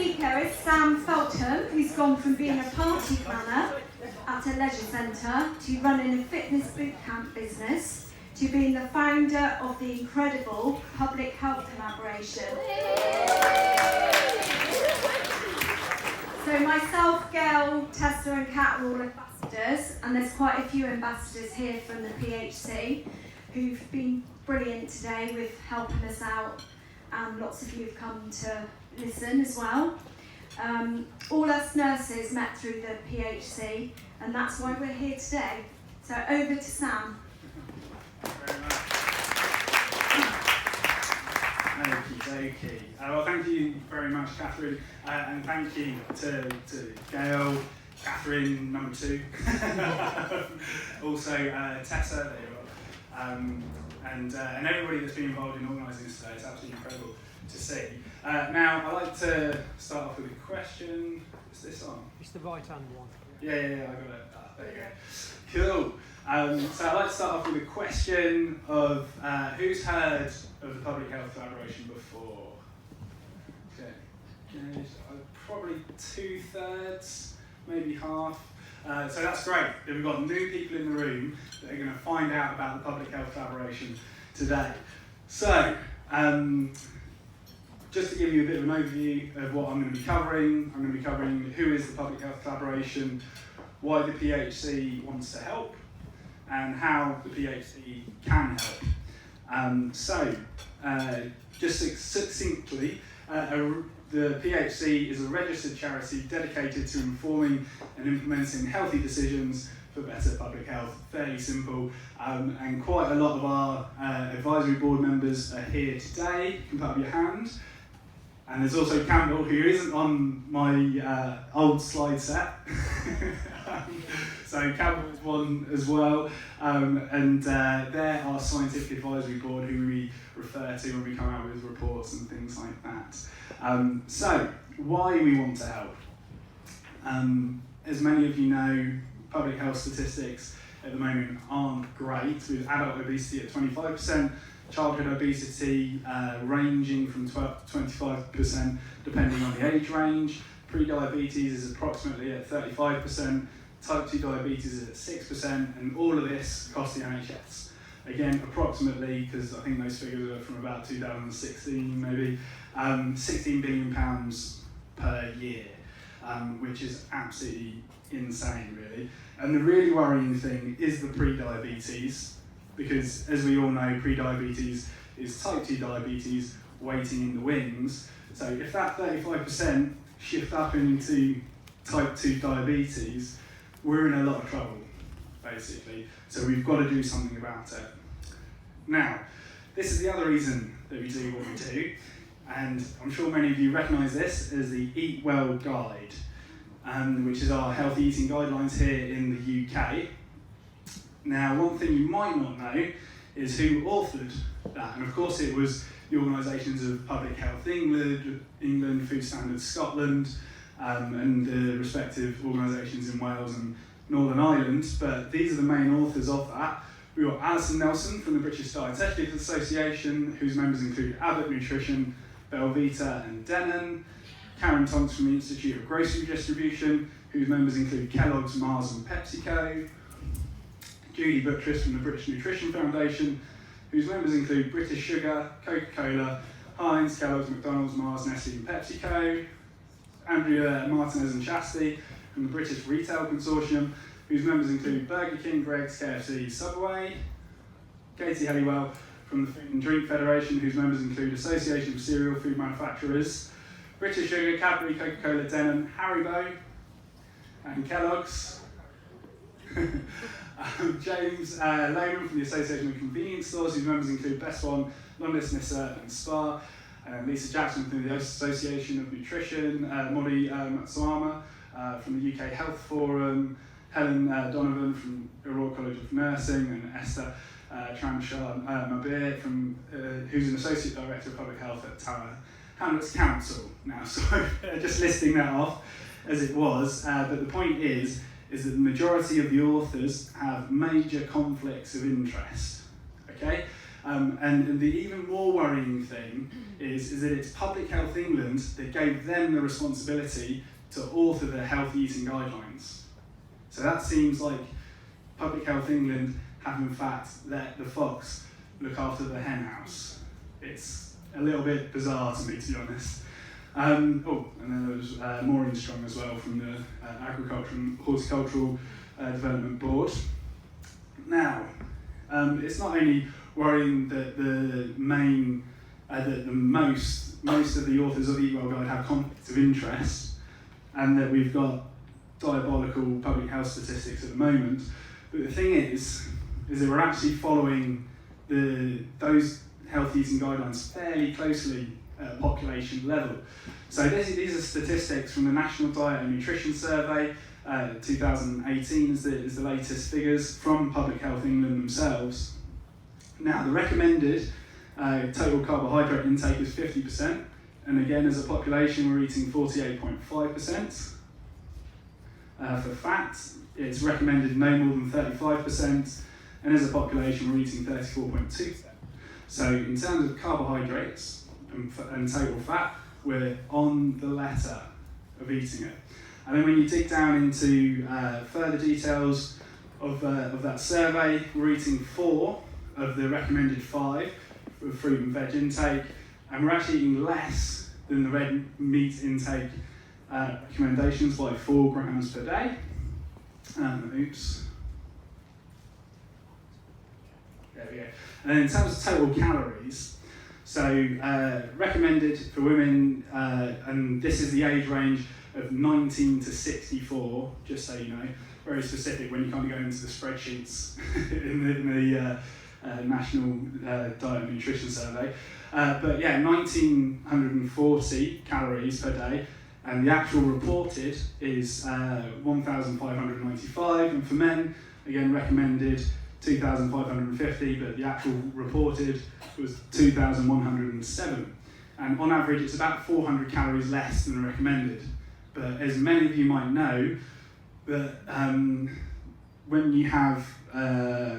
speaker is Sam Feltham, who's gone from being a party planner at a leisure centre to running a fitness bootcamp business to being the founder of the incredible public health collaboration. So myself, Gail, Tessa and Kat are all ambassadors, and there's quite a few ambassadors here from the PHC who've been brilliant today with helping us out, and lots of you have come to listen as well. All us nurses met through the PHC, and that's why we're here today. So over to Sam. Very much. Okey-dokey. Well, thank you very much, Catherine, and thank you to Gail, Catherine, number 2, also Tessa, there you are, and everybody that's been involved in organising this today. It's absolutely incredible to see. Now, I'd like to start off with a question. Is this on? It's the right-hand one. Yeah, I got it. There you go. Cool. So I'd like to start off with a question of who's heard of the public health collaboration before? Okay. Probably 2/3, maybe half. So that's great. We've got new people in the room that are going to find out about the public health collaboration today. So, just to give you a bit of an overview of what I'm going to be covering, I'm going to be covering who is the public health collaboration, why the PHC wants to help, and how the PHC can help. Just succinctly, the PHC is a registered charity dedicated to informing and implementing healthy decisions for better public health. Fairly simple, and quite a lot of our advisory board members are here today. You can put up your hand. And there's also Campbell, who isn't on my old slide set. So Campbell is one as well, and they're our scientific advisory board who we refer to when we come out with reports and things like that. So why we want to help. As many of you know, public health statistics at the moment aren't great, with adult obesity at 25%, childhood obesity ranging from 12 to 25% depending on the age range. Pre-diabetes is approximately at 35%, type 2 diabetes is at 6%, and all of this costs the NHS. Again, approximately, because I think those figures are from about 2016 maybe, £16 billion per year, which is absolutely insane really. And the really worrying thing is the pre-diabetes, because as we all know, pre-diabetes is type 2 diabetes waiting in the wings. So if that 35% shift up into type 2 diabetes, we're in a lot of trouble, basically. So we've got to do something about it. Now, this is the other reason that we do what we do, and I'm sure many of you recognise this as the Eat Well Guide, which is our healthy eating guidelines here in the UK. Now, one thing you might not know is who authored that, and of course it was the organisations of Public Health England, Food Standards Scotland, and the respective organisations in Wales and Northern Ireland, but these are the main authors of that. We've got Alison Nelson from the British Dietetics Association, whose members include Abbott Nutrition, Belvita and Denon, Karen Tonks from the Institute of Grocery Distribution, whose members include Kellogg's, Mars and PepsiCo, Julie Buttress from the British Nutrition Foundation, whose members include British Sugar, Coca-Cola, Heinz, Kellogg's, McDonald's, Mars, Nestle and PepsiCo, Andrea Martinez and Chastity from the British Retail Consortium, whose members include Burger King, Greggs, KFC, Subway, Katie Helliwell from the Food and Drink Federation, whose members include Association of Cereal Food Manufacturers, British Sugar, Cadbury, Coca-Cola, Denon, Haribo, and Kellogg's. James Lehman from the Association of Convenience Stores, whose members include Best One, Londis, Nissa and Spar, and Lisa Jackson from the Association of Nutrition, Molly Matsuama from the UK Health Forum, Helen Donovan from the Royal College of Nursing, and Esther Tramshar Mabir, who's an Associate Director of Public Health at Tower Hamlets Council. Now, so just listing that off as it was, but the point is that the majority of the authors have major conflicts of interest, okay? And the even more worrying thing is that it's Public Health England that gave them the responsibility to author the healthy eating guidelines. So that seems like Public Health England have in fact let the fox look after the hen house. It's a little bit bizarre to me, to be honest. And then there was Maureen Strong as well from the Agriculture and Horticultural Development Board. Now, it's not only worrying that most of the authors of the Eat Well Guide have conflicts of interest, and that we've got diabolical public health statistics at the moment. But the thing is that we're actually following those health eating guidelines fairly closely at population level. So these are statistics from the National Diet and Nutrition Survey. 2018 is the latest figures from Public Health England themselves. Now, the recommended total carbohydrate intake is 50%, and again, as a population, we're eating 48.5%. For fat, it's recommended no more than 35%, and as a population, we're eating 34.2%. So, in terms of carbohydrates and total fat, we're on the letter of eating it. And then when you dig down into further details of that survey, we're eating 4 of the recommended 5 for fruit and veg intake, and we're actually eating less than the red meat intake recommendations by 4 grams per day. Oops. There we go. And then in terms of total calories, so recommended for women, and this is the age range of 19 to 64, just so you know, very specific when you kind of go into the spreadsheets in the National Diet and Nutrition Survey. But yeah, 1,940 calories per day, and the actual reported is 1,595, and for men, again recommended 2,550, but the actual reported was 2,107. And on average, it's about 400 calories less than the recommended. But as many of you might know, that when you have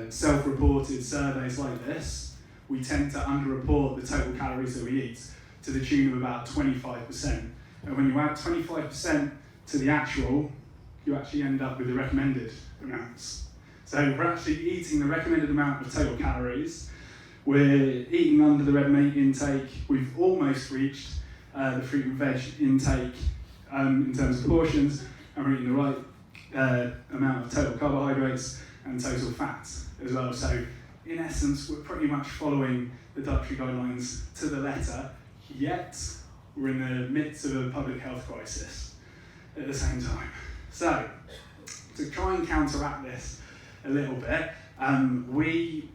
self-reported surveys like this, we tend to underreport the total calories that we eat to the tune of about 25%. And when you add 25% to the actual, you actually end up with the recommended amounts. So we're actually eating the recommended amount of total calories. We're eating under the red meat intake. We've almost reached the fruit and veg intake in terms of portions, and we're eating the right amount of total carbohydrates and total fat as well. So in essence, we're pretty much following the dietary guidelines to the letter, yet we're in the midst of a public health crisis at the same time. So to try and counteract this a little bit, we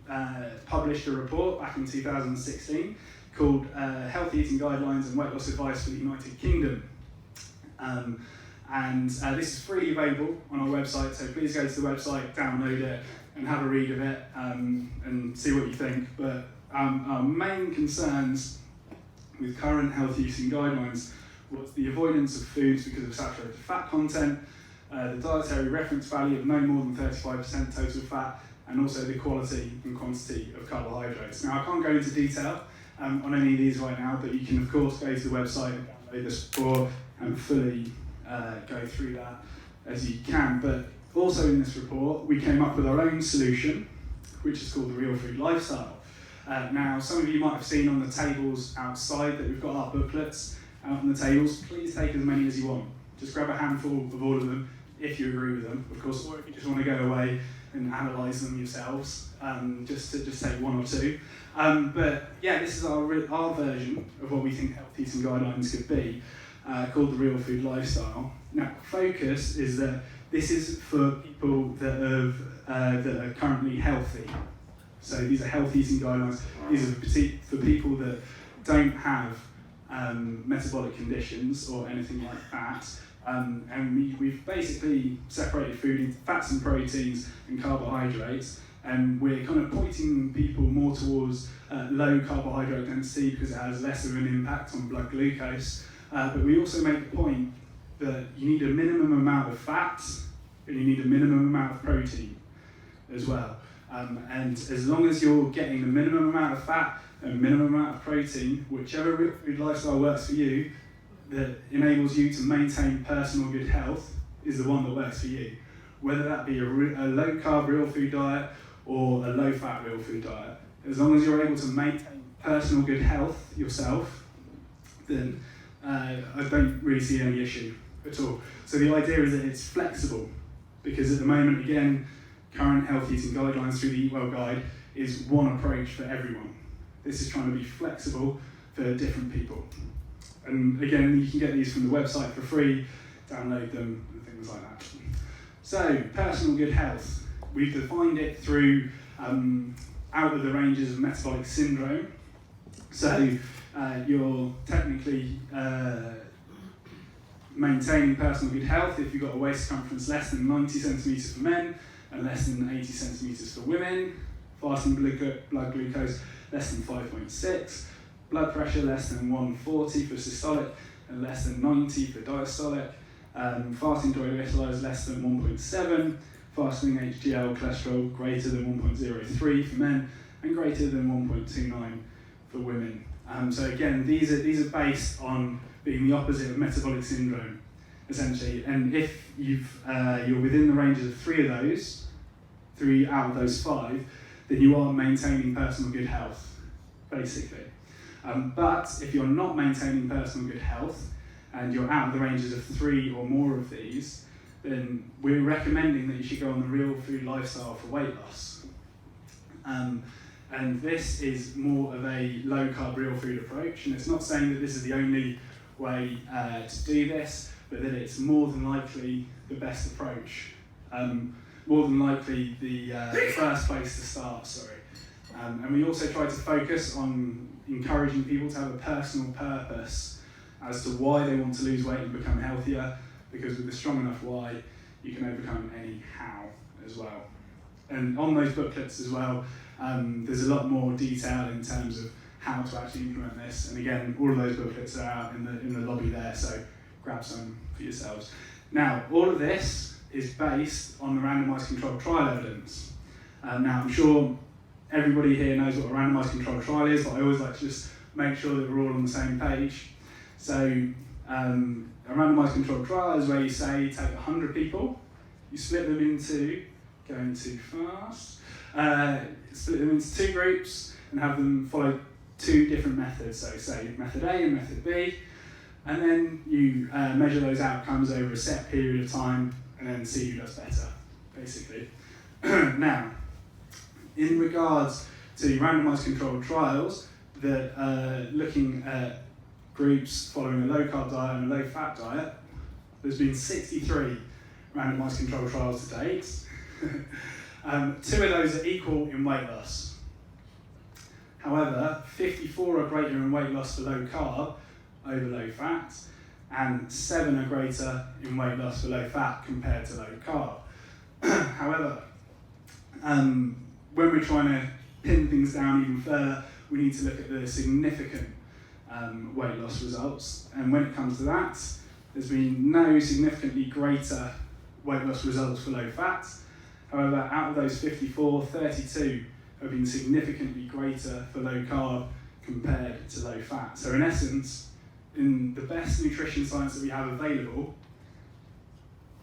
published a report back in 2016 called Healthy Eating Guidelines and Weight Loss Advice for the United Kingdom. This is freely available on our website, so please go to the website, download it, and have a read of it, and see what you think. But our main concerns with current healthy eating guidelines was the avoidance of foods because of saturated fat content, the dietary reference value of no more than 35% total fat, and also the quality and quantity of carbohydrates. Now, I can't go into detail on any of these right now, but you can of course go to the website and download this report and fully go through that as you can. But also in this report, we came up with our own solution, which is called the Real Food Lifestyle. Now, some of you might have seen on the tables outside that we've got our booklets out on the tables. Please take as many as you want. Just grab a handful of all of them, if you agree with them, of course, or if you just want to go away and analyse them yourselves, just take 1 or 2. But yeah, this is our version of what we think health eating guidelines could be, called the Real Food Lifestyle. Now, focus is that this is for people that are currently healthy. So these are health eating guidelines. These are for people that don't have metabolic conditions or anything like that. And we've basically separated food into fats and proteins and carbohydrates, and we're kind of pointing people more towards low carbohydrate density because it has less of an impact on blood glucose. But we also make the point that you need a minimum amount of fat and you need a minimum amount of protein as well. And as long as you're getting the minimum amount of fat and minimum amount of protein, whichever real food lifestyle works for you, that enables you to maintain personal good health is the one that works for you. Whether that be a low carb real food diet or a low fat real food diet, as long as you're able to maintain personal good health yourself, then I don't really see any issue at all. So the idea is that it's flexible, because at the moment, again, current health eating guidelines through the Eat Well Guide is one approach for everyone. This is trying to be flexible for different people. And again, you can get these from the website for free, download them and things like that. So, personal good health. We've defined it through out of the ranges of metabolic syndrome. So, you're technically maintaining personal good health if you've got a waist circumference less than 90 centimetres for men and less than 80 centimetres for women, fasting blood glucose less than 5.6, blood pressure less than 140 for systolic and less than 90 for diastolic, fasting triglycerides less than 1.7, fasting HDL cholesterol greater than 1.03 for men and greater than 1.29 for women. So again, these are based on being the opposite of metabolic syndrome, essentially. And if you're within the ranges of three out of those 5, then you are maintaining personal good health, basically. But if you're not maintaining personal good health and you're out of the ranges of 3 or more of these, then we're recommending that you should go on the real food lifestyle for weight loss. And this is more of a low carb real food approach, and it's not saying that this is the only way to do this, but that it's more than likely the best approach. More than likely the first place to start, and we also try to focus on encouraging people to have a personal purpose as to why they want to lose weight and become healthier, because with a strong enough why, you can overcome any how as well. And on those booklets as well, there's a lot more detail in terms of how to actually implement this. And again, all of those booklets are out in the lobby there, so grab some for yourselves. Now, all of this is based on the randomised controlled trial evidence. Now, I'm sure everybody here knows what a randomised controlled trial is, but I always like to just make sure that we're all on the same page. So, a randomised controlled trial is where you say you take 100 people, you split them into, going too fast, split them into 2 groups and have them follow 2 different methods, so say method A and method B, and then you measure those outcomes over a set period of time and then see who does better, basically. Now, in regards to randomised controlled trials that are looking at groups following a low carb diet and a low fat diet, there's been 63 randomised controlled trials to date. 2 of those are equal in weight loss. However, 54 are greater in weight loss for low carb over low fat, and 7 are greater in weight loss for low fat compared to low carb. However, when we're trying to pin things down even further, we need to look at the significant weight loss results. And when it comes to that, there's been no significantly greater weight loss results for low fat. However, out of those 54, 32 have been significantly greater for low carb compared to low fat. So in essence, in the best nutrition science that we have available,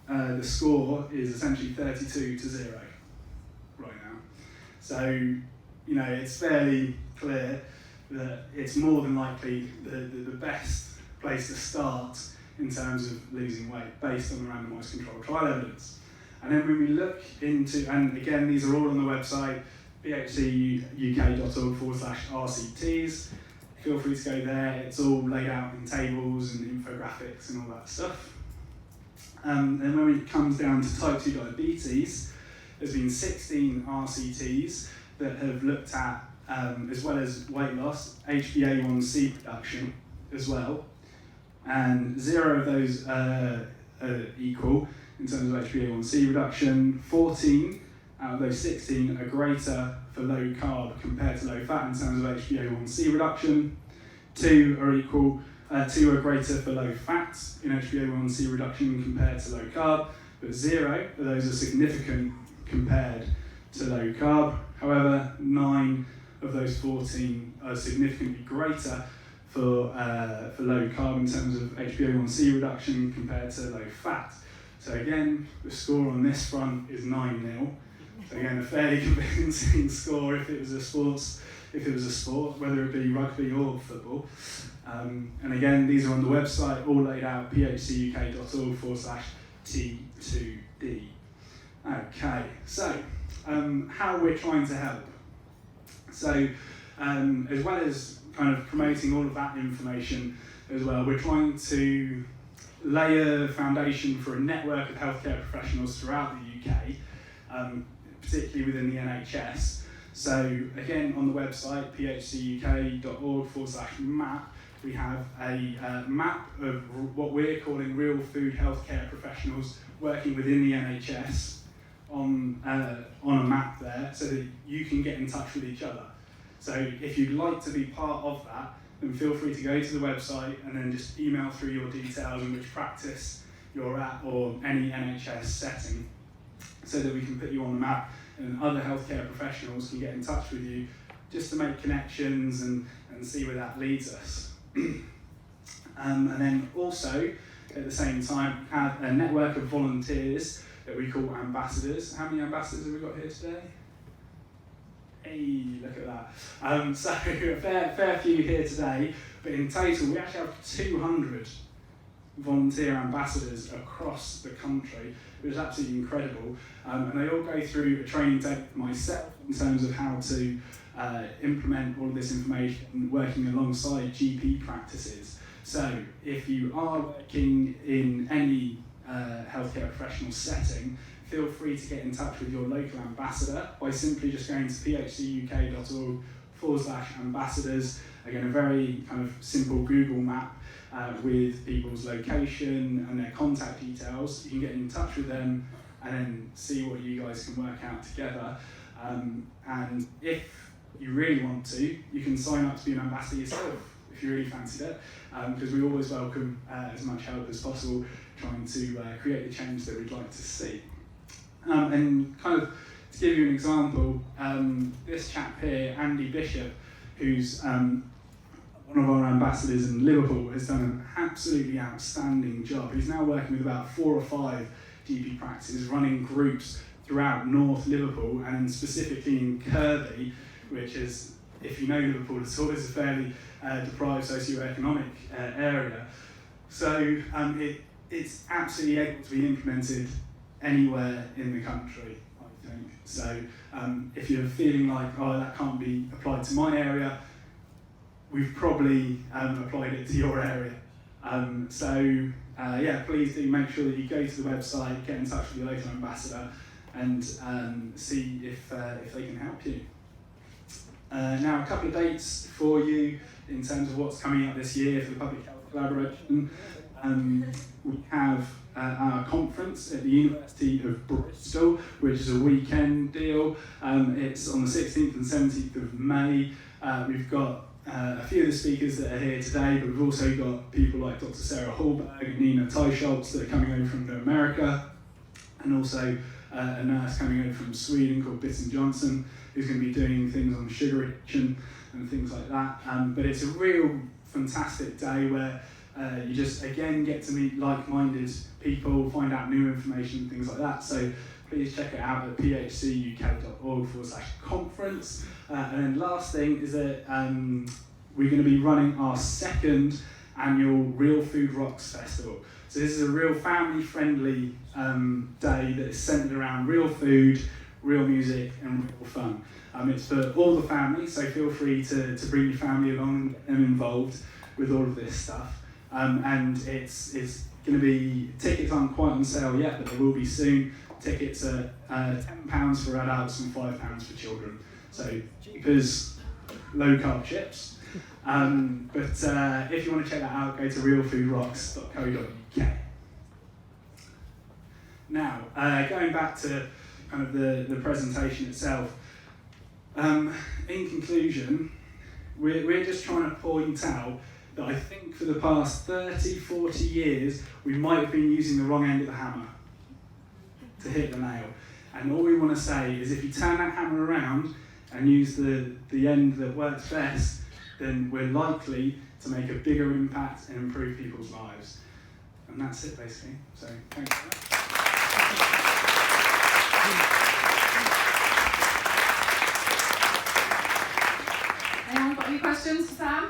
the score is essentially 32 to 0 right now. So, it's fairly clear that it's more than likely the best place to start in terms of losing weight based on the randomised controlled trial evidence. And then when we look into, and again, these are all on the website, bhcuk.org/RCTs. Feel free to go there. It's all laid out in tables and infographics and all that stuff. And when it comes down to type 2 diabetes, there's been 16 RCTs that have looked at, as well as weight loss, HbA1c reduction as well. And 0 of those are equal in terms of HbA1c reduction. 14 out of those 16 are greater for low carb compared to low fat in terms of HbA1c reduction. 2 are equal, 2 are greater for low fat in HbA1c reduction compared to low carb, but 0 of those are significant compared to low carb. However, 9 of those 14 are significantly greater for low carb in terms of HbA1c reduction compared to low fat. So again, the score on this front is 9-0. So again, a fairly convincing score if it was a sport, whether it be rugby or football. And again, these are on the website, all laid out, phcuk.org/T2D. Okay, so how we're trying to help. So as well as kind of promoting all of that information as well, we're trying to lay a foundation for a network of healthcare professionals throughout the UK, particularly within the NHS. So again, on the website, phcuk.org/map, we have a map of what we're calling real food healthcare professionals working within the NHS on a map there, so that you can get in touch with each other. So if you'd like to be part of that, then feel free to go to the website and then just email through your details and which practice you're at or any NHS setting, so that we can put you on the map and other healthcare professionals can get in touch with you just to make connections and see where that leads us. And then also, at the same time, have a network of volunteers that we call ambassadors. How many ambassadors have we got here today? Hey, look at that. So a fair few here today, but in total we actually have 200 volunteer ambassadors across the country, which is absolutely incredible. And they all go through a training day with myself in terms of how to implement all of this information working alongside GP practices. So if you are working in any healthcare professional setting, feel free to get in touch with your local ambassador by simply just going to phcuk.org/ambassadors. Again, a very kind of simple Google map with people's location and their contact details. You can get in touch with them and then see what you guys can work out together. And if you really want to, you can sign up to be an ambassador yourself if you really fancied it, because we always welcome as much help as possible trying to create the change that we'd like to see. And kind of to give you an example, this chap here, Andy Bishop, who's one of our ambassadors in Liverpool, has done an absolutely outstanding job. He's now working with about 4 or 5 GP practices, running groups throughout North Liverpool and specifically in Kirby, which is, if you know Liverpool at all, is a fairly deprived socio-economic area. So it's absolutely able to be implemented anywhere in the country, I think. So if you're feeling like, oh, that can't be applied to my area, we've probably applied it to your area. Yeah, please do make sure that you go to the website, get in touch with your local ambassador, and see if they can help you. Now, a couple of dates for you in terms of what's coming up this year for the Public Health Collaboration. We have our conference at the University of Bristol, which is a weekend deal. It's on the 16th and 17th of May. We've got a few of the speakers that are here today, but we've also got people like Dr. Sarah Hallberg and Nina Teicholz that are coming over from America, and also a nurse coming over from Sweden called Bitten Johnson, who's going to be doing things on sugar addiction and things like that. But it's a real fantastic day where you just, again, get to meet like-minded people, find out new information and things like that. So please check it out at phcuk.org/conference. And then last thing is that we're going to be running our 2nd annual Real Food Rocks Festival. So this is a real family-friendly day that is centred around real food, real music and real fun. It's for all the family, so feel free to bring your family along and involved with all of this stuff. And it's going to be, tickets aren't quite on sale yet, but they will be soon. Tickets are £10 for adults and £5 for children. So cheap as low carb chips. But if you want to check that out, go to realfoodrocks.co.uk. Now, going back to kind of the presentation itself, in conclusion, we're just trying to point out that I think for the past 30, 40 years, we might have been using the wrong end of the hammer to hit the nail. And all we want to say is if you turn that hammer around and use the end that works best, then we're likely to make a bigger impact and improve people's lives. And that's it, basically. So, thanks for that. Anyone got any questions for Sam?